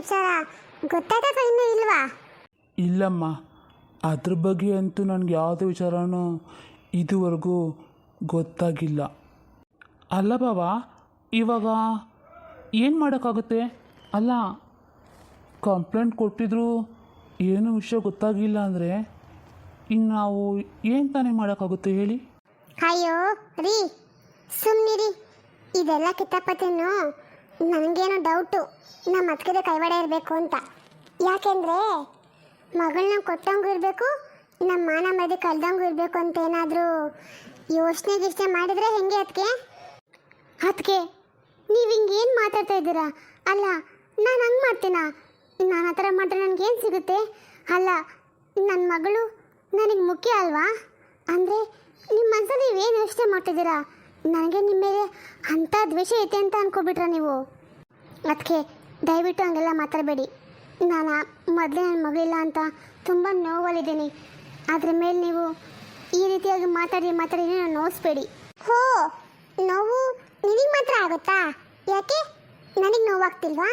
ವಿಚಾರ ಗೊತ್ತಾಯ್ತಾ ಇನ್ನೂ ಇಲ್ವಾ? ಇಲ್ಲಮ್ಮ, ಅದ್ರ ಬಗ್ಗೆ ಅಂತೂ ನನಗೆ ಯಾವುದೇ ವಿಚಾರನೂ ಇದುವರೆಗೂ ಗೊತ್ತಾಗಿಲ್ಲ. ಅಲ್ಲ ಬಾವ, ಇವಾಗ ಏನು ಮಾಡೋಕ್ಕಾಗುತ್ತೆ? ಅಲ್ಲ, ಕಂಪ್ಲೇಂಟ್ ಕೊಟ್ಟಿದ್ರು ಏನೂ ವಿಷಯ ಗೊತ್ತಾಗಿಲ್ಲ ಅಂದರೆ ಇನ್ನು ನಾವು ಏನು ತಾನೇ ಮಾಡೋಕ್ಕಾಗುತ್ತೆ ಹೇಳಿ? ಅಯ್ಯೋ ರೀ, ಸುಮ್ಮನಿರಿ. ಇದೆಲ್ಲ ಕಿತಾಪತಿನೂ ನನಗೇನೋ ಡೌಟು, ನಮ್ಮ ಅತ್ತಿಗೆ ಕೈವಾಡ ಇರಬೇಕು ಅಂತ. ಯಾಕೆಂದರೆ ಮಗಳನ್ನ ಕೊಟ್ಟಂಗೂ ಇರಬೇಕು, ನಮ್ಮ ಮಾನ ಮದಿ ಕಳ್ದಂಗೂ ಇರಬೇಕು ಅಂತ ಏನಾದರೂ ಯೋಚನೆ ಮಾಡಿದರೆ ಹೆಂಗೆ ಅದಕ್ಕೆ ನೀವು ಹಿಂಗೇನು ಮಾತಾಡ್ತಾ ಇದ್ದೀರಾ? ಅಲ್ಲ, ನಾನು ಹಂಗೆ ಮಾಡ್ತೀನಾ? ನಾನು ಆ ಥರ ಮಾಡಿದ್ರೆ ನನಗೇನು ಸಿಗುತ್ತೆ? ಅಲ್ಲ, ನನ್ನ ಮಗಳು ನನಗೆ ಮುಖ್ಯ ಅಲ್ವಾ? ಅಂದರೆ ನಿಮ್ಮ ಮನಸ್ಸಲ್ಲಿ ನೀವೇನು ಯೋಚನೆ ಮಾಡ್ತಿದ್ದೀರಾ? ನನಗೆ ನಿಮ್ಮ ಮೇಲೆ ಅಂಥ ದ್ವೇಷ ಐತೆ ಅಂತ ಅಂದ್ಕೊಬಿಟ್ರ ನೀವು? ಅದಕ್ಕೆ ದಯವಿಟ್ಟು ಹಂಗೆಲ್ಲ ಮಾತಾಡಬೇಡಿ. ನಾನು ಮೊದಲೇ ನನ್ನ ಮಗಳಿಲ್ಲ ಅಂತ ತುಂಬ ನೋವಲ್ಲಿದ್ದೀನಿ. ಅದ್ರ ಮೇಲೆ ನೀವು ಈ ರೀತಿಯಾಗಿ ಮಾತಾಡಿ ನಾನು ನೋಯಿಸ್ಬೇಡಿ. ಹೋ, ನೋವು ನಿನಗೆ ಮಾತ್ರ ಆಗುತ್ತಾ? ಯಾಕೆ ನನಗೆ ನೋವಾಗ್ತಿಲ್ವಾ?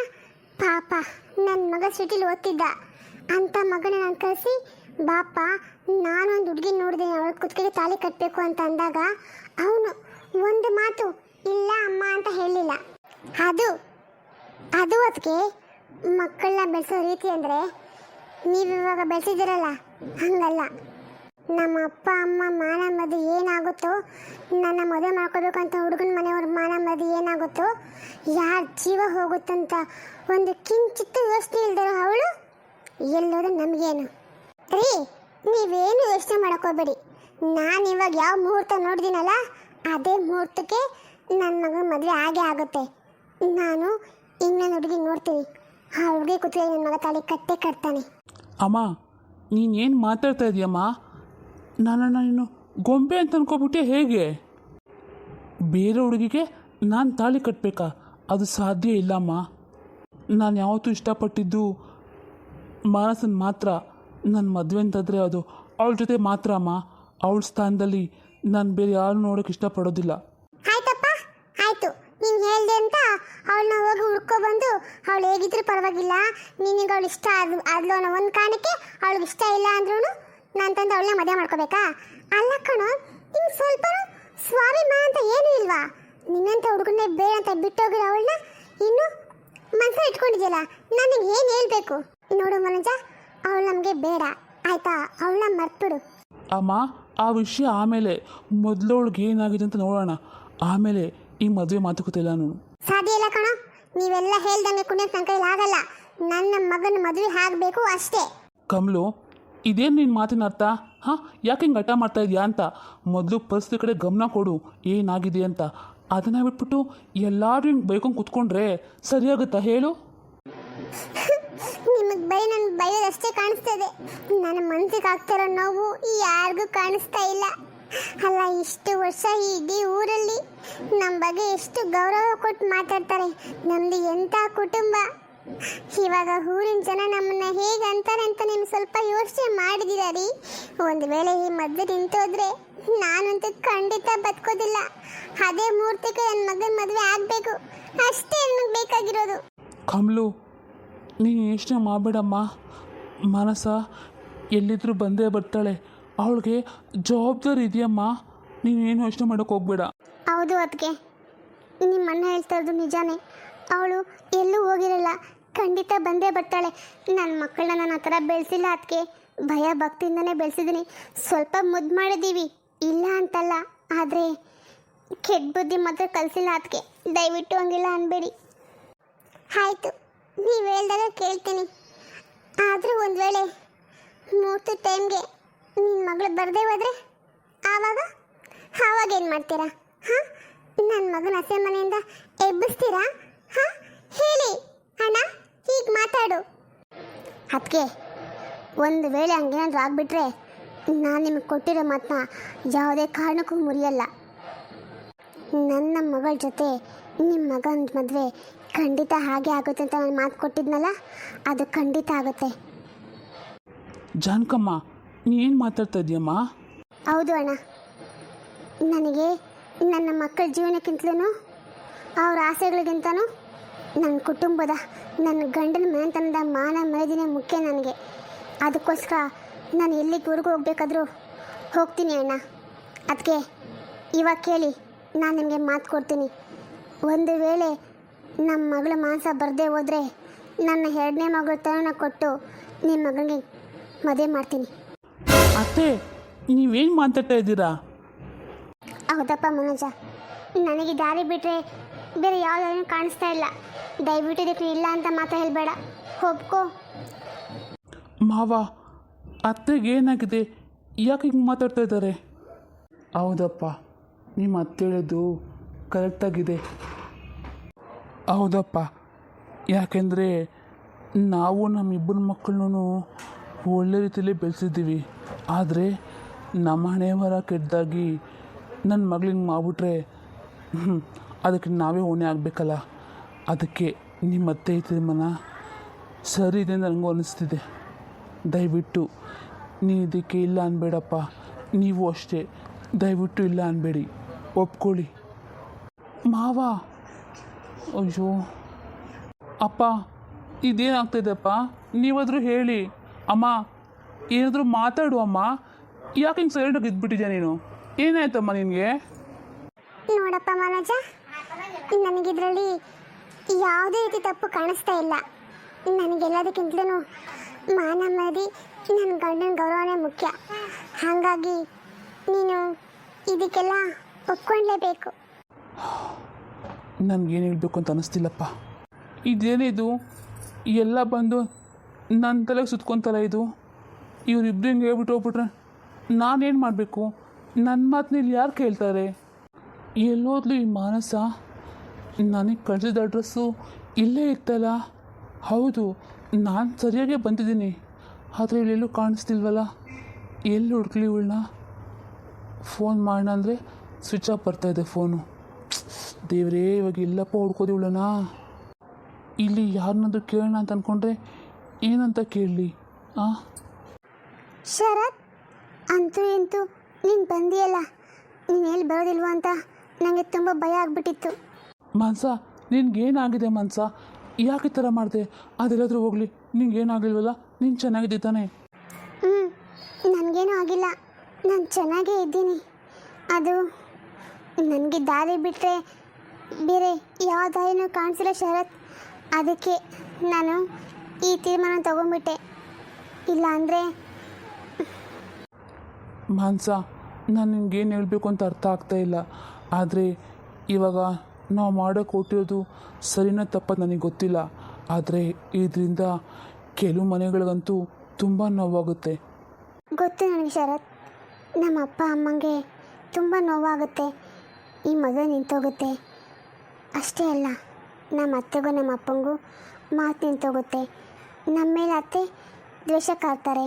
ಪಾಪ, ನನ್ನ ಮಗ ಸಿಟಿಲಿ ಓದ್ತಿದ್ದ. ಅಂಥ ಮಗನ ನಾನು ಕಳಿಸಿ ಬಾಪ ನಾನೊಂದು ಹುಡುಗಿ ನೋಡಿದೆ, ಅವಳ ಕುತ್ತಿಗೆಗೆ ತಾಳಿ ಕಟ್ಟಬೇಕು ಅಂತ ಅಂದಾಗ ಅವನು ಒಂದು ಮಾತು ಇಲ್ಲ ಅಮ್ಮ ಅಂತ ಹೇಳಿಲ್ಲ. ಅದು ಅದಕ್ಕೆ ಮಕ್ಕಳನ್ನ ಬೆಳೆಸೋ ರೀತಿ ಅಂದರೆ ನೀವಿವಾಗ ಬೆಳೆಸಿದ್ದೀರಲ್ಲ, ಹಂಗಲ್ಲ. ನಮ್ಮ ಅಪ್ಪ ಅಮ್ಮ ಮಾನ ಮದಿ ಏನಾಗುತ್ತೋ, ನನ್ನ ಮದುವೆ ಮಾಡ್ಕೋಬೇಕು ಅಂತ ಹುಡುಗನ ಮನೆಯವ್ರ ಮಾನ ಮದಿ ಏನಾಗುತ್ತೋ, ಯಾರ ಜೀವ ಹೋಗುತ್ತಂತ ಒಂದು ಕಿಂಚಿತ್ತು ಯೋಚನೆ ಇಲ್ದಿರೋ ಅವಳು ಎಲ್ಲೋದು ನಮಗೇನು ರೀ? ನೀವೇನು ಯೋಚನೆ ಮಾಡೋಕ್ಕೋಗ್ಬೇಡಿ. ನಾನು ಇವಾಗ ಯಾವ ಮುಹೂರ್ತ ನೋಡಿದ್ದೀನಲ್ಲ, ಅದೇ ಮುಹೂರ್ತಕ್ಕೆ ನನ್ನ ಮಗನ ಮದುವೆ ಆಗೇ ಆಗುತ್ತೆ. ನಾನು ಇನ್ನೊಂದು ಹುಡುಗಿ ನೋಡ್ತೀನಿ, ಆ ಹುಡುಗಿ ಕೂತ್ರೆ ನನ್ನ ಮಗ ತಾಳಿ ಕಟ್ಟೆ ಕಟ್ತಾನೆ. ಅಮ್ಮ, ನೀನೇನು ಮಾತಾಡ್ತಾ ಇದೀಯಮ್ಮ? ನನ್ನನ್ನು ನೀನು ಗೊಂಬೆ ಅಂತ ಅನ್ಕೋಬಿಟ್ಟೆ ಹೇಗೆ? ಬೇರೆ ಹುಡುಗಿಗೆ ನಾನು ತಾಳಿ ಕಟ್ಟಬೇಕಾ? ಅದು ಸಾಧ್ಯ ಇಲ್ಲಮ್ಮ. ನಾನು ಯಾವತ್ತೂ ಇಷ್ಟಪಟ್ಟಿದ್ದು ಮಾನಸನ್ ಮಾತ್ರ. ನನ್ನ ಮದುವೆ ಅಂತಂದರೆ ಅದು ಅವಳ ಜೊತೆ ಮಾತ್ರ ಅಮ್ಮ. ಅವಳ ಸ್ಥಾನದಲ್ಲಿ ನಾನು ಬೇರೆ ಯಾರು ನೋಡೋಕೆ ಇಷ್ಟಪಡೋದಿಲ್ಲ. ಆಯ್ತಪ್ಪ, ಆಯಿತು. ನೀನು ಹೇಳಿದೆ ಅಂತ ಅವಳನ್ನ ಹೋಗಿ ಹುಡ್ಕೊಬಂದು ಅವಳು ಹೇಗಿದ್ರು ಪರವಾಗಿಲ್ಲ, ನಿನಗೆ ಅವಳು ಇಷ್ಟ ಆದ್ಲು ಅನ್ನೋ ಒಂದು ಕಾರಣಕ್ಕೆ ಅವಳಿಗೆ ಇಷ್ಟ ಇಲ್ಲ ಅಂದ್ರೂ ನಾನು ತಂದು ಅವಳನ್ನ ಮದುವೆ ಮಾಡ್ಕೋಬೇಕಾ? ಅಲ್ಲ ಕಣೋ, ನಿಂಗೆ ಸ್ವಲ್ಪ ಸ್ವಾಭಿಮಾನ ಅಂತ ಏನೂ ಇಲ್ವಾ? ನಿನ್ನಂತ ಹುಡುಗನ್ನೇ ಬೇಡ ಅಂತ ಬಿಟ್ಟೋಗಿರೋ ಅವಳನ್ನ ಇನ್ನು ಮನಸ್ಸಲ್ಲಿ ಇಟ್ಕೊಂಡಿದ್ಯಲ್ಲ, ನನಗೆ ಏನು ಹೇಳಬೇಕು? ನೋಡು ಮನೋಜ, ಅವಳು ನಮಗೆ ಬೇಡ ಆಯ್ತಾ? ಅವಳನ್ನ ಮರ್ತ್ಬಿಡು. ಅಮ್ಮ, ಆ ವಿಷಯ ಆಮೇಲೆ, ಮೊದಲವಳಿಗೆ ಏನಾಗಿದೆ ಅಂತ ನೋಡೋಣ, ಆಮೇಲೆ ಈ ಮದುವೆ ಮಾತುಕತೆ ಇಲ್ಲ. ನಾನು ಸಾಧ್ಯ ಇಲ್ಲ ಕಣೋ, ನೀವೆಲ್ಲ ಹೇಳ್ದಂಗೆ ಕುಣಿಯೋಕೆ ನನ್ನ ಕೈಲಿ ಆಗಲ್ಲ. ನನ್ನ ಮಗನ ಮದುವೆ ಆಗಬೇಕು ಅಷ್ಟೇ. ಕಮಲು, ಇದೇನು ನಿನ್ನ ಮಾತಿನ ಅರ್ಥ? ಹಾಂ, ಯಾಕೆ ಹಿಂಗೆ ಹಠ ಮಾಡ್ತಾ ಇದೆಯಾ ಅಂತ? ಮೊದಲು ಪರಿಸ್ಥಿತಿ ಕಡೆ ಗಮನ ಕೊಡು, ಏನಾಗಿದೆ ಅಂತ. ಅದನ್ನು ಬಿಟ್ಬಿಟ್ಟು ಎಲ್ಲರೂ ಹಿಂಗೆ ಬೈಕೊಂಡು ಕೂತ್ಕೊಂಡ್ರೆ ಸರಿಯಾಗುತ್ತಾ ಹೇಳು? ನಿಮಗೆ ಬರೀ ನನ್ನ ಬೈಯೋದಷ್ಟೇ ಕಾಣಿಸ್ತದೆ. ನನ್ನ ಮನಸ್ಸಿಗೆ ಆಗ್ತಿರೋ ನೋವು ಯಾರಿಗೂ ಕಾಣಿಸ್ತಾ ಇಲ್ಲ. ಅಲ್ಲ, ಇಷ್ಟು ವರ್ಷ ಇಡೀ ಊರಲ್ಲಿ ನಮ್ಮ ಬಗ್ಗೆ ಎಷ್ಟು ಗೌರವ ಕೊಟ್ಟು ಮಾತಾಡ್ತಾರೆ. ನಮ್ಮದು ಎಂಥ ಕುಟುಂಬ. ಇವಾಗ ಊರಿನ ಜನ ನಮ್ಮನ್ನ ಹೇಗೆ ಅಂತಾರೆ ಅಂತ ನಿಮ್ಗೆ ಸ್ವಲ್ಪ ಯೋಚನೆ ಮಾಡಿದ್ದೀರಾ ರೀ? ಒಂದು ವೇಳೆ ಈ ಮದುವೆ ನಿಂತೋದ್ರೆ ನಾನಂತೂ ಖಂಡಿತ ಬದುಕೋದಿಲ್ಲ. ಅದೇ ಮುಹೂರ್ತಕ್ಕೆ ನನ್ನ ಮಗನ ಮದುವೆ ಆಗಬೇಕು, ಅಷ್ಟೇ ನನಗೆ ಬೇಕಾಗಿರೋದು. ಕಮಲು, ನೀನು ಯೋಚನೆ ಮಾಡಬೇಡಮ್ಮ. ಮನಸ ಎಲ್ಲಿದ್ದರೂ ಬಂದೇ ಬರ್ತಾಳೆ. ಅವಳಿಗೆ ಜವಾಬ್ದಾರಿ ಇದೆಯಮ್ಮ. ನೀನೇನು ಯೋಚನೆ ಮಾಡೋಕ್ಕೆ ಹೋಗ್ಬೇಡ. ಹೌದು, ಅದಕ್ಕೆ ನಿಮ್ಮ ಅಣ್ಣ ಹೇಳ್ತಾ ಇರೋದು ನಿಜಾನೇ. ಅವಳು ಎಲ್ಲೂ ಹೋಗಿರಲ್ಲ, ಖಂಡಿತ ಬಂದೇ ಬರ್ತಾಳೆ. ನನ್ನ ಮಕ್ಕಳನ್ನ ನಾನು ಆ ಥರ ಬೆಳೆಸಿಲ್ಲ, ಅದಕ್ಕೆ ಭಯ ಭಕ್ತಿಯಿಂದನೇ ಬೆಳೆಸಿದ್ದೀನಿ. ಸ್ವಲ್ಪ ಮುದ್ದು ಮಾಡಿದ್ದೀವಿ, ಇಲ್ಲ ಅಂತಲ್ಲ, ಆದರೆ ಕೆಟ್ಟ ಬುದ್ಧಿ ಮಾತ್ರ ಕಲಿಸಿಲ್ಲ. ಅದಕ್ಕೆ ದಯವಿಟ್ಟು ಹಂಗಿಲ್ಲ ಅನ್ಬೇಡಿ. ಆಯಿತು, ನೀವು ಹೇಳ್ದಾಗ ಕೇಳ್ತೀನಿ. ಆದರೂ ಒಂದು ವೇಳೆ ಮೂರ್ತಿ ಟೈಮ್ಗೆ ನಿನ್ನ ಮಗಳು ಬರದೇ ಹೋದರೆ ಆವಾಗ ಏನು ಮಾಡ್ತೀರಾ? ಹಾಂ, ನನ್ನ ಮಗನ ಹಸೆ ಮನೆಯಿಂದ ಎಬ್ಬಿಸ್ತೀರಾ? ಹಾಂ, ಹೇಳಿ ಅಣ್ಣ, ಹೀಗೆ ಮಾತಾಡು. ಅದಕ್ಕೆ ಒಂದು ವೇಳೆ ಹಂಗೇನಾದರೂ ಆಗಿಬಿಟ್ರೆ ನಾನು ನಿಮಗೆ ಕೊಟ್ಟಿರೋ ಮಾತನ್ನ ಯಾವುದೇ ಕಾರಣಕ್ಕೂ ಮುರಿಯಲ್ಲ. ನನ್ನ ಮಗಳ ಜೊತೆ ನಿಮ್ಮ ಮಗನ ಮದುವೆ ಖಂಡಿತ ಹಾಗೆ ಆಗುತ್ತೆ ಅಂತ ನಾನು ಮಾತು ಕೊಟ್ಟಿದ್ನಲ್ಲ, ಅದು ಖಂಡಿತ ಆಗುತ್ತೆ. ಜಾನಕಮ್ಮ, ನೀನು ಮಾತಾಡ್ತಾ ಇದೀಯಮ್ಮ? ಹೌದು ಅಣ್ಣ, ನನಗೆ ನನ್ನ ಮಕ್ಕಳ ಜೀವನಕ್ಕಿಂತಲೂ ಅವ್ರ ಆಸೆಗಳಿಗಿಂತನೂ ನನ್ನ ಕುಟುಂಬದ ನನ್ನ ಗಂಡನ ಮನೆತನದ ಮಾನ ಮರ್ಯಾದೆನೇ ಮುಖ್ಯ ನನಗೆ. ಅದಕ್ಕೋಸ್ಕರ ನಾನು ಎಲ್ಲಿಗೆ ಊರಿಗೆ ಹೋಗ್ಬೇಕಾದ್ರೂ ಹೋಗ್ತೀನಿ ಅಣ್ಣ. ಅದಕ್ಕೆ ಇವಾಗ ಕೇಳಿ, ನಾನು ನಿಮಗೆ ಮಾತು ಕೊಡ್ತೀನಿ. ಒಂದು ವೇಳೆ ನಮ್ಮ ಮಗಳ ಮಾಂಸ ಬರದೇ ಹೋದರೆ ನನ್ನ 2ನೇ ಮಗಳ ತನನ ಕೊಟ್ಟು ನಿಮ್ಮ ಮಗನಿಗೆ ಮದುವೆ ಮಾಡ್ತೀನಿ. ಅತ್ತೆ, ನೀವೇನು ಮಾತಾಡ್ತಾ ಇದ್ದೀರಾ? ಹೌದಪ್ಪ ಮನೋಜ, ನನಗೆ ದಾರಿ ಬಿಟ್ಟರೆ ಬೇರೆ ಯಾವುದಾದ್ರೂ ಕಾಣಿಸ್ತಾ ಇಲ್ಲ. ದಯವಿಟ್ಟು ಇದಕ್ಕೆ ಇಲ್ಲ ಅಂತ ಮಾತ್ರ ಹೇಳಬೇಡ, ಒಪ್ಕೋ. ಮಾವ, ಅತ್ತೆಗೆ ಏನಾಗಿದೆ? ಯಾಕೆ ಹಿಂಗೆ ಮಾತಾಡ್ತಾ ಇದ್ದಾರೆ? ಹೌದಪ್ಪ, ನಿಮ್ಮ ಅತ್ತೆ ಹೇಳೋದು ಕರೆಕ್ಟಾಗಿದೆ. ಹೌದಪ್ಪ, ಯಾಕೆಂದರೆ ನಾವು ನಮ್ಮಿಬ್ಬರ ಮಕ್ಕಳನ್ನೂ ಒಳ್ಳೆ ರೀತಿಯಲ್ಲಿ ಬೆಳೆಸಿದ್ದೀವಿ. ಆದರೆ ನಮ್ಮ ಹಣೆಬರ ಕೆಟ್ಟದಾಗಿ ನನ್ನ ಮಗಳಿಗೆ ಮಾಡ್ಬಿಟ್ರೆ ಅದಕ್ಕೆ ನಾವೇ ಹೊಣೆ ಆಗಬೇಕಲ್ಲ. ಅದಕ್ಕೆ ನಿಮ್ಮ ಅತ್ತೆ ತೀರ್ಮಾನ ಸರಿ ಇದೆ ನನಗೂ ಅನ್ನಿಸ್ತಿದೆ. ದಯವಿಟ್ಟು ನೀವು ಇದಕ್ಕೆ ಇಲ್ಲ ಅನ್ಬೇಡಪ್ಪ. ನೀವು ಅಷ್ಟೇ, ದಯವಿಟ್ಟು ಇಲ್ಲ ಅನ್ಬೇಡಿ, ಒಪ್ಕೊಳ್ಳಿ. ಮಾವ, ಅಯ್ಯೋ ಅಪ್ಪ, ಇದೇನಾಗ್ತಿದೆಪ್ಪ? ನೀವಾದರೂ ಹೇಳಿ. ಅಮ್ಮ, ಏನಾದರೂ ಮಾತಾಡು ಅಮ್ಮ. ಯಾಕೆ ಹಿಂಗೆ ಸೈಲೆಂಟಾಗಿ ಇದ್ಬಿಟ್ಟಿದ್ಯಾ ನೀನು? ಏನಾಯ್ತಮ್ಮ ನಿನಗೆ? ನೋಡಪ್ಪ ಮನೋಜ, ನನಗಿದ್ರಲ್ಲಿ ಯಾವುದೇ ರೀತಿ ತಪ್ಪು ಕಾಣಿಸ್ತಾ ಇಲ್ಲ. ನನಗೆಲ್ಲದಕ್ಕಿಂತಲೂ ಮಾನ ಮರ್ಯಾದೆ, ನನ್ನ ಗಂಡನ ಗೌರವನೇ ಮುಖ್ಯ. ಹಾಗಾಗಿ ನೀನು ಇದಕ್ಕೆಲ್ಲ ಒಪ್ಕೊಳ್ಳೇಬೇಕು. ನನಗೇನು ಹೇಳಬೇಕು ಅಂತ ಅನ್ನಿಸ್ತಿಲ್ಲಪ್ಪ. ಇದೇನಿದು ಎಲ್ಲ ಬಂದು ನನ್ನ ತಲೆಗೆ ಸುತ್ಕೊತಲ್ಲ ಇದು? ಇವರಿಬ್ರು ಹಿಂಗೆ ಹೇಳ್ಬಿಟ್ಟು ಹೋಗ್ಬಿಟ್ರೆ ನಾನೇನು ಮಾಡಬೇಕು? ನನ್ನ ಮಾತನ್ನ ಯಾರು ಕೇಳ್ತಾರೆ? ಎಲ್ಲೋದ್ಲು ಈ ಮಾನಸ? ನನಗೆ ಕಳಿಸಿದ ಅಡ್ರೆಸ್ಸು ಇಲ್ಲೇ ಇತ್ತಲ್ಲ. ಹೌದು, ನಾನು ಸರಿಯಾಗೇ ಬಂದಿದ್ದೀನಿ, ಆದರೆ ಇಲ್ಲೆಲ್ಲೂ ಕಾಣಿಸ್ತಿಲ್ವಲ್ಲ. ಎಲ್ಲಿ ಹುಡುಕ್ಲಿ ಇವಳನ್ನ? ಫೋನ್ ಮಾಡೋಣ ಅಂದರೆ ಸ್ವಿಚ್ ಆಫ್ ಬರ್ತಾಯಿದೆ ಫೋನು. ದೇವರೇ, ಇವಾಗ ಎಲ್ಲಪ್ಪ ಹುಡ್ಕೋದು ಇವಳನ್ನ? ಇಲ್ಲಿ ಯಾರನ್ನಾದ್ರೂ ಕೇಳೋಣ ಅಂತ ಅಂದ್ಕೊಂಡ್ರೆ ಏನಂತ ಕೇಳಲಿ? ಶರತ್, ಅಂತೂ ಇಂತೂ ನೀನು ಬಂದಿಯಲ್ಲ. ನೀನು ಎಲ್ಲಿ ಬರೋದಿಲ್ವ ಅಂತ ನನಗೆ ತುಂಬ ಭಯ ಆಗಿಬಿಟ್ಟಿತ್ತು. ಮನ್ಸ, ನಿನ್ಗೇನಾಗಿದೆ ಮನ್ಸ? ಯಾಕೆ ಈ ಥರ ಮಾಡಿದೆ? ಅದೆಲ್ಲಾದರೂ ಹೋಗಲಿ, ನಿಂಗೇನಾಗಿಲ್ವಲ್ಲ? ನೀನು ಚೆನ್ನಾಗಿದೆ ತಾನೆ? ನನಗೇನೂ ಆಗಿಲ್ಲ, ನಾನು ಚೆನ್ನಾಗೇ ಇದ್ದೀನಿ. ಅದು ನನಗೆ ದಾರಿ ಬಿಟ್ಟರೆ ಬೇರೆ ಯಾವ ದಾರಿನೂ ಕಾಣಿಸಿಲ್ಲ ಶರತ್. ಅದಕ್ಕೆ ನಾನು ಈ ತೀರ್ಮಾನ ತಗೊಂಡ್ಬಿಟ್ಟೆ. ಇಲ್ಲ ಅಂದರೆ ಮಾನ್ಸ, ನಾನು ನಿನ್ಗೇನು ಹೇಳಬೇಕು ಅಂತ ಅರ್ಥ ಆಗ್ತಾ ಇಲ್ಲ. ಆದರೆ ಇವಾಗ ನಾವು ಮಾಡೋಕ್ಕೆ ಕೊಟ್ಟಿರೋದು ಸರಿನೋ ತಪ್ಪದು ನನಗೆ ಗೊತ್ತಿಲ್ಲ. ಆದರೆ ಇದರಿಂದ ಕೆಲವು ಮನೆಗಳಿಗಂತೂ ತುಂಬ ನೋವಾಗುತ್ತೆ. ಗೊತ್ತು ನನಗೆ ಶರತ್, ನಮ್ಮ ಅಪ್ಪ ಅಮ್ಮಂಗೆ ತುಂಬ ನೋವಾಗುತ್ತೆ. ಈ ಮದುವೆ ನಿಂತೋಗುತ್ತೆ. ಅಷ್ಟೇ ಅಲ್ಲ, ನಮ್ಮ ಅತ್ತೆಗೂ ನಮ್ಮ ಅಪ್ಪಂಗೂ ಮಾತು ನಿಂತೋಗುತ್ತೆ. ನಮ್ಮ ಮೇಲೆ ಅತ್ತೆ ದ್ವೇಷ ಕಾಡ್ತಾರೆ,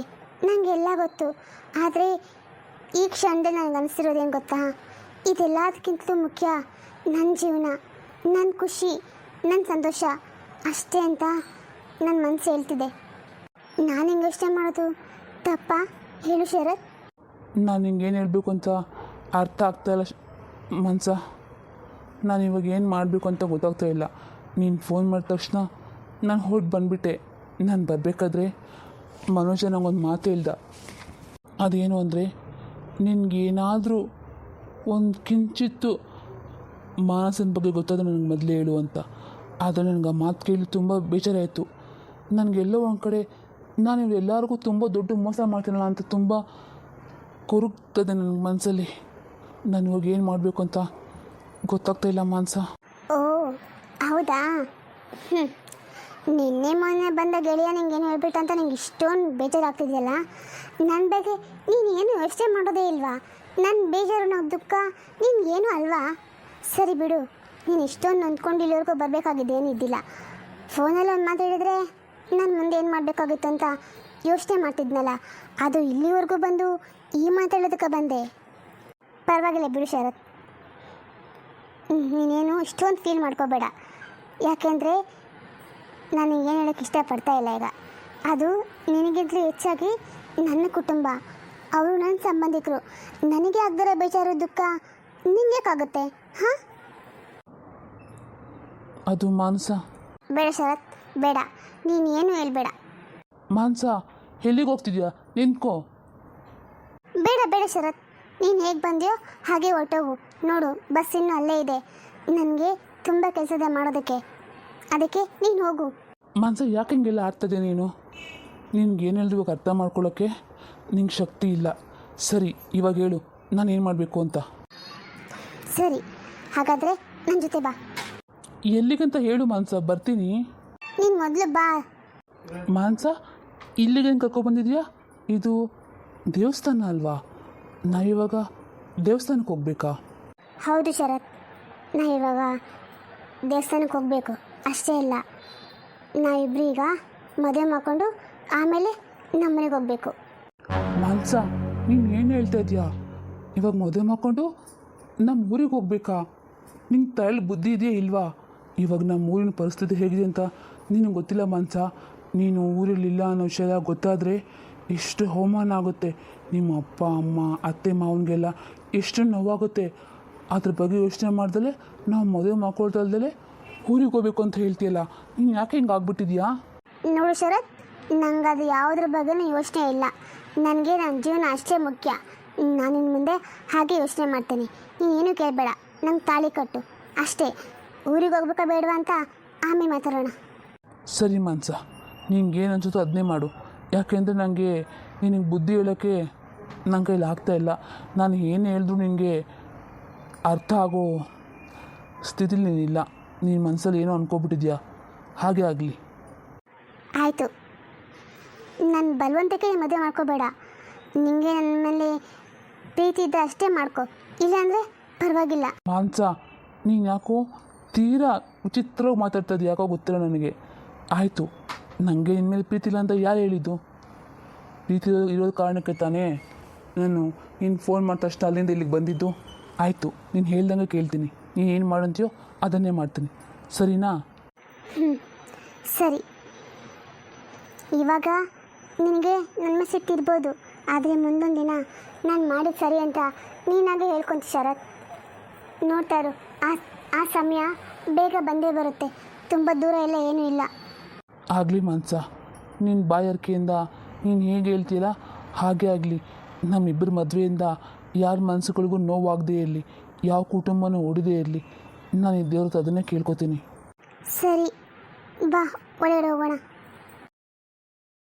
ನನಗೆಲ್ಲ ಗೊತ್ತು. ಆದರೆ ಈ ಕ್ಷಣದಲ್ಲಿ ನನಗೆ ಅನಿಸಿರೋದೇನು ಗೊತ್ತಾ? ಇದೆಲ್ಲದಕ್ಕಿಂತಲೂ ಮುಖ್ಯ ನನ್ನ ಜೀವನ, ನನ್ನ ಖುಷಿ, ನನ್ನ ಸಂತೋಷ ಅಷ್ಟೇ ಅಂತ ನನ್ನ ಮನಸ್ಸು ಹೇಳ್ತಿದೆ. ನಾನು ಹಿಂಗೆ ಯೋಚನೆ ಮಾಡೋದು ತಪ್ಪ? ಹೇಳು ಶರತ್. ನಾನು ನಿಂಗೇನು ಹೇಳಬೇಕು ಅಂತ ಅರ್ಥ ಆಗ್ತಾಯಿಲ್ಲ ಮನ್ಸ. ನಾನು ಇವಾಗ ಏನು ಮಾಡಬೇಕು ಅಂತ ಗೊತ್ತಾಗ್ತಾ ಇಲ್ಲ. ನೀನು ಫೋನ್ ಮಾಡಿದ ತಕ್ಷಣ ನಾನು ಹೊರಟು ಬಂದುಬಿಟ್ಟೆ. ನಾನು ಬರಬೇಕಾದ್ರೆ ಮನೋಜ ನಂಗೊಂದು ಮಾತು ಹೇಳ್ದ. ಅದೇನು ಅಂದರೆ, ನಿನಗೇನಾದರೂ ಒಂದು ಕಿಂಚಿತ್ತು ಮಾನಸನ ಬಗ್ಗೆ ಗೊತ್ತಾದ್ರೆ ನನಗೆ ಮೊದಲೇ ಹೇಳು ಅಂತ. ಆದರೆ ನನಗೆ ಆ ಮಾತು ಕೇಳಿ ತುಂಬ ಬೇಜಾರಾಯಿತು. ನನಗೆಲ್ಲೋ ಒಂದು ಕಡೆ ನಾನು ಎಲ್ಲರಿಗೂ ತುಂಬ ದೊಡ್ಡ ಮೋಸ ಮಾಡ್ತೀನಲ್ಲ ಅಂತ ತುಂಬ ಕೊರಗ್ತದೆ ನನ್ನ ಮನಸ್ಸಲ್ಲಿ. ನಾನು ಇವಾಗ ಏನು ಮಾಡಬೇಕು ಅಂತ ಗೊತ್ತಾಗ್ತಾ ಇಲ್ಲ ಮಾನಸ. ಓ ಹೌದಾ? ನಿನ್ನೆ ಮೊನ್ನೆ ಬಂದ ಗೆಳೆಯ ನಿಂಗೇನು ಹೇಳ್ಬಿಟ್ಟು ಅಂತ ನಿಂಗೆ ಇಷ್ಟೊಂದು ಬೇಜಾರಾಗ್ತಿದೆಯಲ್ಲ. ನನ್ನ ಬಗ್ಗೆ ನೀನು ಏನು ಯೋಚನೆ ಮಾಡೋದೇ ಇಲ್ವಾ? ನನ್ನ ಬೇಜಾರು ನಾವು ದುಃಖ ನಿನ್ಗೇನು ಅಲ್ವಾ? ಸರಿ ಬಿಡು, ನೀನು ಇಷ್ಟೊಂದು ನೊಂದ್ಕೊಂಡು ಇಲ್ಲಿವರೆಗೂ ಬರಬೇಕಾಗಿದೆ ಏನಿದ್ದಿಲ್ಲ. ಫೋನಲ್ಲಿ ಒಂದು ಮಾತು ಹೇಳಿದರೆ ನಾನು ಮುಂದೆ ಏನು ಮಾಡಬೇಕಾಗಿತ್ತು ಅಂತ ಯೋಚನೆ ಮಾಡ್ತಿದ್ನಲ್ಲ, ಅದು ಇಲ್ಲಿವರೆಗೂ ಬಂದು ಈ ಮಾತಾಡೋದಕ್ಕೆ ಬಂದೆ. ಪರವಾಗಿಲ್ಲ ಬಿಡು ಶರತ್, ನೀನೇನು ಇಷ್ಟೊಂದು ಫೀಲ್ ಮಾಡ್ಕೋಬೇಡ. ಯಾಕೆಂದರೆ ನಾನು ಏನು ಹೇಳೋಕ್ಕೆ ಇಷ್ಟಪಡ್ತಾ ಇಲ್ಲ ಈಗ. ಅದು ನಿನಗಿಂತಲೂ ಹೆಚ್ಚಾಗಿ ನನ್ನ ಕುಟುಂಬ, ಅವರು ನನ್ನ ಸಂಬಂಧಿಕರು. ನನಗೆ ಆಗದಿರೋ ಬೇಜಾರು ದುಃಖ ನಿಂಗೇಕಾಗುತ್ತೆ? ಹಾಂ, ಅದು ಮಾನಸ. ಬೇಡ ಶರತ್, ಬೇಡ, ನೀನು ಏನು ಹೇಳ್ಬೇಡ. ಮಾನಸ, ಎಲ್ಲಿಗೆ ಹೋಗ್ತಿದ್ಯಾ? ನಿಂತ್ಕೋ. ಬೇಡ ಬೇಡ ಶರತ್, ನೀನು ಹೇಗೆ ಬಂದ್ಯೋ ಹಾಗೆ ಹೊರಟೋಗು. ನೋಡು, ಬಸ್ ಇನ್ನೂ ಅಲ್ಲೇ ಇದೆ. ನನಗೆ ತುಂಬ ಕೆಲಸ ಇದೆ ಮಾಡೋದಕ್ಕೆ, ಅದಕ್ಕೆ ನೀನು ಹೋಗು. ಮಾನಸ, ಯಾಕೆ ಹಿಂಗೆಲ್ಲ ಆಡ್ತದೆ ನೀನು? ನಿನ್ಗೆ ಏನು ಹೇಳಿದ್ರು ಇವಾಗ ಅರ್ಥ ಮಾಡ್ಕೊಳ್ಳೋಕ್ಕೆ ನಿಂಗೆ ಶಕ್ತಿ ಇಲ್ಲ. ಸರಿ, ಇವಾಗ ಹೇಳು, ನಾನು ಏನು ಮಾಡಬೇಕು ಅಂತ. ಸರಿ, ಹಾಗಾದರೆ ನನ್ನ ಜೊತೆ ಬಾ. ಎಲ್ಲಿಗಂತ ಹೇಳು ಮಾನಸ, ಬರ್ತೀನಿ. ನೀನು ಮೊದಲು ಬಾ. ಮಾನಸ, ಇಲ್ಲಿಗೆ ಕರ್ಕೊಬಂದಿದ್ಯಾ? ಇದು ದೇವಸ್ಥಾನ ಅಲ್ವಾ? ನಾವಿವಾಗ ದೇವಸ್ಥಾನಕ್ಕೆ ಹೋಗ್ಬೇಕಾ? ಹೌದು ಶರತ್, ನಾವಿವಾಗ ದೇವಸ್ಥಾನಕ್ಕೆ ಹೋಗಬೇಕು. ಅಷ್ಟೇ ಇಲ್ಲ, ನಾವಿಬ್ರು ಈಗ ಮದುವೆ ಮಾಡಿಕೊಂಡು ಆಮೇಲೆ ನಮ್ಮ ಮನೆಗೆ ಹೋಗಬೇಕು. ಮಾನಸ, ನೀನು ಏನು ಹೇಳ್ತಾ ಇದೆಯಾ? ಇವಾಗ ಮದುವೆ ಮಾಡ್ಕೊಂಡು ನಮ್ಮ ಊರಿಗೆ ಹೋಗ್ಬೇಕಾ? ನಿಂಗೆ ತಲೆಯಲ್ಲಿ ಬುದ್ಧಿ ಇದೆಯಾ ಇಲ್ವಾ? ಇವಾಗ ನಮ್ಮ ಊರಿನ ಪರಿಸ್ಥಿತಿ ಹೇಗಿದೆ ಅಂತ ನಿನಗೆ ಗೊತ್ತಿಲ್ಲ ಮಾನಸ. ನೀನು ಊರಲ್ಲಿಲ್ಲ ಅನ್ನೋ ವಿಷಯ ಗೊತ್ತಾದರೆ ಎಷ್ಟು ಅವಮಾನ ಆಗುತ್ತೆ. ನಿಮ್ಮ ಅಪ್ಪ ಅಮ್ಮ ಅತ್ತೆ ಮಾವನಿಗೆಲ್ಲ ಎಷ್ಟು ನೋವಾಗುತ್ತೆ. ಅದ್ರ ಬಗ್ಗೆ ಯೋಚನೆ ಮಾಡ್ದಲೇ ನಾವು ಮದುವೆ ಮಾಡ್ಕೊಳ್ತಲ್ದಲೇ ಊರಿಗೆ ಹೋಗ್ಬೇಕು ಅಂತ ಹೇಳ್ತೀಯಲ್ಲ, ನೀನು ಯಾಕೆ ಹಿಂಗೆ ಆಗ್ಬಿಟ್ಟಿದ್ಯಾ? ನೋಡು ಶರತ್, ನಂಗೆ ಅದು ಯಾವುದ್ರ ಬಗ್ಗೆನೂ ಯೋಚನೆ ಇಲ್ಲ. ನನಗೆ ನನ್ನ ಜೀವನ ಅಷ್ಟೇ ಮುಖ್ಯ. ನಾನು ಇನ್ನು ಮುಂದೆ ಹಾಗೆ ಯೋಚನೆ ಮಾಡ್ತೀನಿ. ನೀನೇನು ಕೇಳಬೇಡ, ನಂಗೆ ತಾಳಿ ಕಟ್ಟು ಅಷ್ಟೇ. ಊರಿಗೆ ಹೋಗ್ಬೇಕಾ ಬೇಡವಾ ಅಂತ ಆಮೇಲೆ ಮಾತಾಡೋಣ. ಸರಿ ಮಾನಸ, ನಿಂಗೆ ಏನು ಅನ್ಸುತ್ತೋ ಅದನ್ನೇ ಮಾಡು. ಯಾಕೆಂದರೆ ನನಗೆ ನಿನಗೆ ಬುದ್ಧಿ ಹೇಳೋಕ್ಕೆ ನನ್ನ ಕೈಲಿ ಆಗ್ತಾಯಿಲ್ಲ. ನಾನು ಏನು ಹೇಳಿದ್ರು ನಿನಗೆ ಅರ್ಥ ಆಗೋ ಸ್ಥಿತಿಲಿ ನೀನಿಲ್ಲ. ನೀನು ಮನಸ್ಸಲ್ಲಿ ಏನೋ ಅನ್ಕೋಬಿಟ್ಟಿದ್ಯಾ, ಹಾಗೆ ಆಗಲಿ. ಆಯಿತು, ನನ್ನ ಬಲವಂತಕ್ಕೆ ಮದುವೆ ಮಾಡ್ಕೋಬೇಡ. ನಿನಗೆ ನನ್ನ ಮೇಲೆ ಪ್ರೀತಿ ಇದ್ದರೆ ಅಷ್ಟೇ ಮಾಡ್ಕೊ, ಇಲ್ಲಾಂದರೆ ಪರವಾಗಿಲ್ಲ. ಮಾನಸ, ನೀನು ಯಾಕೋ ತೀರಾ ವಿಚಿತ್ರವಾಗಿ ಮಾತಾಡ್ತದೆ, ಯಾಕೋ ಗೊತ್ತಿಲ್ಲ ನನಗೆ. ಆಯಿತು, ನನಗೆ ಇನ್ಮೇಲೆ ಪ್ರೀತಿ ಇಲ್ಲ ಅಂತ ಯಾರು ಹೇಳಿದ್ದು? ಪ್ರೀತಿ ಇರೋದು ಕಾರಣಕ್ಕೆ ತಾನೇ ನಾನು ನೀನು ಫೋನ್ ಮಾಡಿದ ತಕ್ಷಣ ಅಲ್ಲಿಂದ ಇಲ್ಲಿಗೆ ಬಂದಿದ್ದು. ಆಯಿತು, ನೀನು ಹೇಳ್ದಂಗೆ ಕೇಳ್ತೀನಿ. ನೀನು ಏನು ಮಾಡಂತೀಯೋ ಅದನ್ನೇ ಮಾಡ್ತೀನಿ, ಸರಿನಾ? ಸರಿ, ಇವಾಗ ನಿನಗೆ ನನ್ನ ಮೇಲೆ ಸಿಟ್ಟಿರ್ಬೋದು, ಆದರೆ ಮುಂದೊಂದು ದಿನ ನಾನು ಮಾಡಿದ ಸರಿ ಅಂತ ನೀನಾಗೆ ಹೇಳ್ಕೊಂತ ಶರತ್. ನೋಡ್ತಾ ಇರು, ಆ ಸಮಯ ಬೇಗ ಬಂದೇ ಬರುತ್ತೆ. ತುಂಬ ದೂರ ಎಲ್ಲ ಏನೂ ಇಲ್ಲ. ಆಗಲಿ ಮಾನಸ, ನಿನ್ನ ಬಾಯಾರಿಕೆಯಿಂದ ನೀನು ಹೇಗೆ ಹೇಳ್ತೀಯಲ್ಲ ಹಾಗೆ ಆಗಲಿ. ನಮ್ಮಿಬ್ಬರ ಮದುವೆಯಿಂದ ಯಾರ ಮನಸ್ಸುಗಳಿಗೂ ನೋವಾಗದೇ ಇರಲಿ, ಯಾವ ಕುಟುಂಬನೂ ಹೊಡಿದೇ ಇರಲಿ. ನಾನು ಈ ದೇವ್ರ ಅದನ್ನೇ ಕೇಳ್ಕೊತೀನಿ. ಸರಿ, ಬಾ ಒಳಗಡೆ ಹೋಗೋಣ.